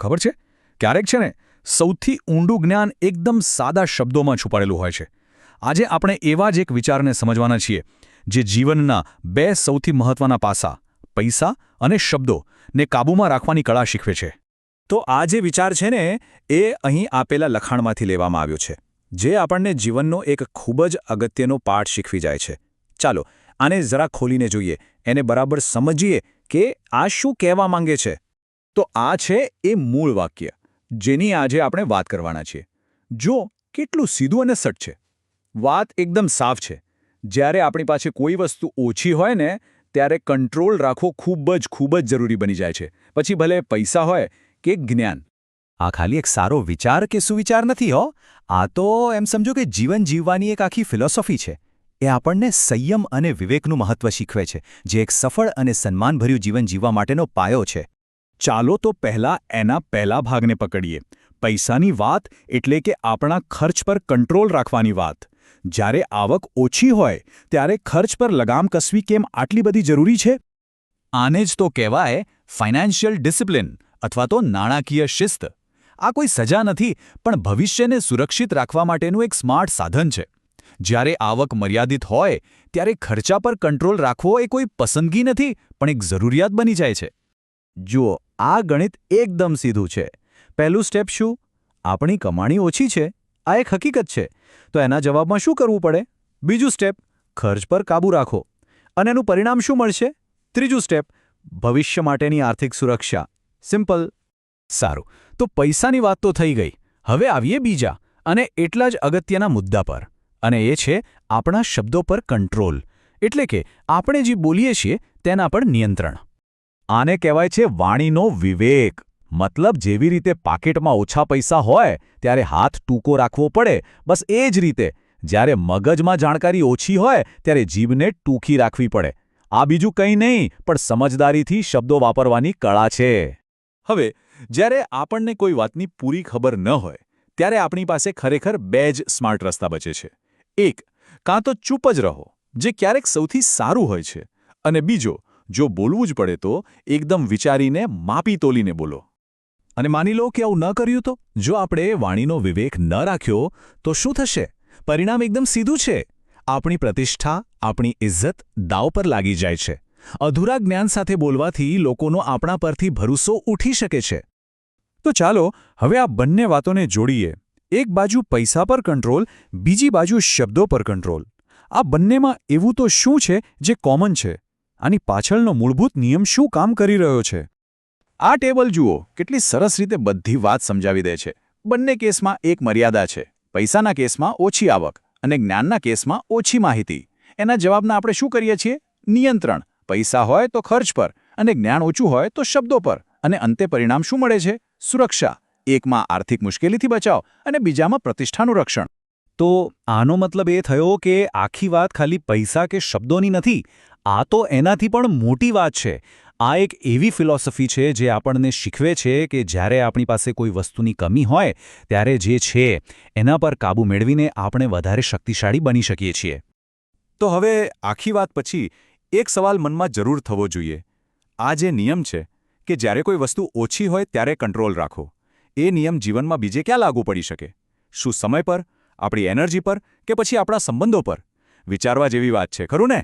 ખબર છે, ક્યારેક છે ને સૌથી ઊંડું જ્ઞાન એકદમ સાદા શબ્દોમાં છુપાયેલું હોય છે. આજે આપણે એવા જ એક વિચારને સમજવાના છીએ જે જીવનના બે સૌથી મહત્વના પાસા પૈસા અને શબ્દોને કાબૂમાં રાખવાની કળા શીખવે છે. તો આ જે વિચાર છે ને એ અહીં આપેલા લખાણમાંથી લેવામાં આવ્યો છે, જે આપણને જીવનનો એક ખૂબ જ અગત્યનો પાઠ શીખવી જાય છે. ચાલો આને જરા ખોલીને જોઈએ, એને બરાબર સમજીએ કે આ શું કહેવા માંગે છે. તો આ છે એ મૂળ વાક્ય જેની આજે આપણે વાત કરવાના છીએ. જો કેટલું સીધું અને સટ છે. વાત એકદમ સાફ છે. જ્યારે આપણી પાસે કોઈ વસ્તુ ઓછી હોય ને ત્યારે કંટ્રોલ રાખવો ખૂબ જ જરૂરી બની જાય છે, પછી ભલે પૈસા હોય કે જ્ઞાન. આ ખાલી એક સારો વિચાર કે સુવિચાર નથી હો, આ તો એમ સમજો કે જીવન જીવવાની એક આખી ફિલોસોફી છે. એ આપણને સંયમ અને વિવેકનું મહત્વ શીખવે છે, જે એક સફળ અને સન્માનભર્યું જીવન જીવવા માટેનો પાયો છે. ચાલો તો એના પહેલા ભાગને પકડીએ. પૈસાની વાત એટલે કે આપણા ખર્ચ પર કંટ્રોલ રાખવાની વાત. જ્યારે આવક ઓછી હોય ત્યારે ખર્ચ પર લગામ કસવી કેમ આટલી બધી જરૂરી છે? આને જ તો કહેવાય ફાઇનાન્શિયલ ડિસિપ્લિન અથવા તો નાણાકીય શિસ્ત. આ કોઈ સજા નથી, પણ ભવિષ્યને સુરક્ષિત રાખવા માટેનું એક સ્માર્ટ સાધન છે. જ્યારે આવક મર્યાદિત હોય ત્યારે ખર્ચા પર કંટ્રોલ રાખવો એ કોઈ પસંદગી નથી, પણ એક જરૂરિયાત બની જાય છે. જુઓ, આ ગણિત એકદમ સીધું છે. પહેલું સ્ટેપ શું? આપણી કમાણી ઓછી છે, આ એક હકીકત છે. તો એના જવાબમાં શું કરવું પડે? બીજું સ્ટેપ, ખર્ચ પર કાબૂ રાખો. અને એનું પરિણામ શું મળશે? ત્રીજું સ્ટેપ, ભવિષ્ય માટેની આર્થિક સુરક્ષા. સિમ્પલ. સારું, તો પૈસાની વાત તો થઈ ગઈ. હવે આવીએ બીજા અને એટલા જ અગત્યના મુદ્દા પર, અને એ છે આપણા શબ્દો પર કંટ્રોલ. એટલે કે આપણે જે બોલીએ છીએ તેના પર નિયંત્રણ. આને કહેવાય છે વાણીનો વિવેક. મતલબ જેવી રીતે પાકીટમાં ઓછા પૈસા હોય ત્યારે હાથ ટૂંકો રાખવો પડે, બસ એ જ રીતે જ્યારે મગજમાં જાણકારી ઓછી હોય ત્યારે જીભને ટૂંકી રાખવી પડે. આ બીજું કંઈ નહીં પણ સમજદારીથી શબ્દો વાપરવાની કળા છે. હવે જ્યારે આપણને કોઈ વાતની પૂરી ખબર ન હોય ત્યારે આપણી પાસે ખરેખર બે જ સ્માર્ટ રસ્તા બચે છે. એક, કાં તો ચૂપ જ રહો, જે ક્યારેક સૌથી સારું હોય છે, અને બીજો, જો બોલવું જ પડે તો એકદમ વિચારીને માપી તોલીને બોલો. અને માની લો કે આવું ન કર્યું તો? જો આપણે વાણીનો વિવેક ન રાખ્યો તો શું થશે? પરિણામ એકદમ સીધું છે. આપણી પ્રતિષ્ઠા, આપણી ઇજ્જત દાવ પર લાગી જાય છે. અધૂરા જ્ઞાન સાથે બોલવાથી લોકોનો આપણા પરથી ભરોસો ઉઠી શકે છે. તો ચાલો હવે આ બંને વાતોને જોડીએ. એક બાજુ પૈસા પર કંટ્રોલ, બીજી બાજુ શબ્દો પર કંટ્રોલ. આ બંનેમાં એવું તો શું છે જે કોમન છે? આની પાછળનો મૂળભૂત નિયમ શું કામ કરી રહ્યો છે? આ ટેબલ જુઓ, કેટલી સરસ રીતે બધી વાત સમજાવી દે છે. બંને કેસમાં એક મર્યાદા છે. પૈસાના કેસમાં ઓછી આવક અને જ્ઞાનના કેસમાં ઓછી માહિતી. એના જવાબના આપણે શું કરીએ છીએ? નિયંત્રણ. પૈસા હોય તો ખર્ચ પર, અને જ્ઞાન ઓછું હોય તો શબ્દો પર. અને અંતે પરિણામ શું મળે છે? સુરક્ષા. એકમાં આર્થિક મુશ્કેલીથી બચાવ અને બીજામાં પ્રતિષ્ઠાનું રક્ષણ. તો આનો મતલબ એ થયો કે આખી વાત ખાલી પૈસા કે શબ્દોની નથી. આ તો એનાથી પણ મોટી વાત છે. આ એક એવી ફિલોસોફી છે જે આપણને શીખવે છે કે જ્યારે આપણી પાસે કોઈ વસ્તુની કમી હોય ત્યારે જે છે એના પર કાબૂ મેળવીને આપણે વધારે શક્તિશાળી બની શકીએ છીએ. તો હવે આખી વાત પછી એક સવાલ મનમાં જરૂર થવો જોઈએ. આ જે નિયમ છે કે જ્યારે કોઈ વસ્તુ ઓછી હોય ત્યારે કંટ્રોલ રાખો, એ નિયમ જીવનમાં બીજે ક્યાં લાગુ પડી શકે? શું સમય પર, આપણી એનર્જી પર, કે પછી આપણા સંબંધો પર? વિચારવા જેવી વાત છે, ખરું ને?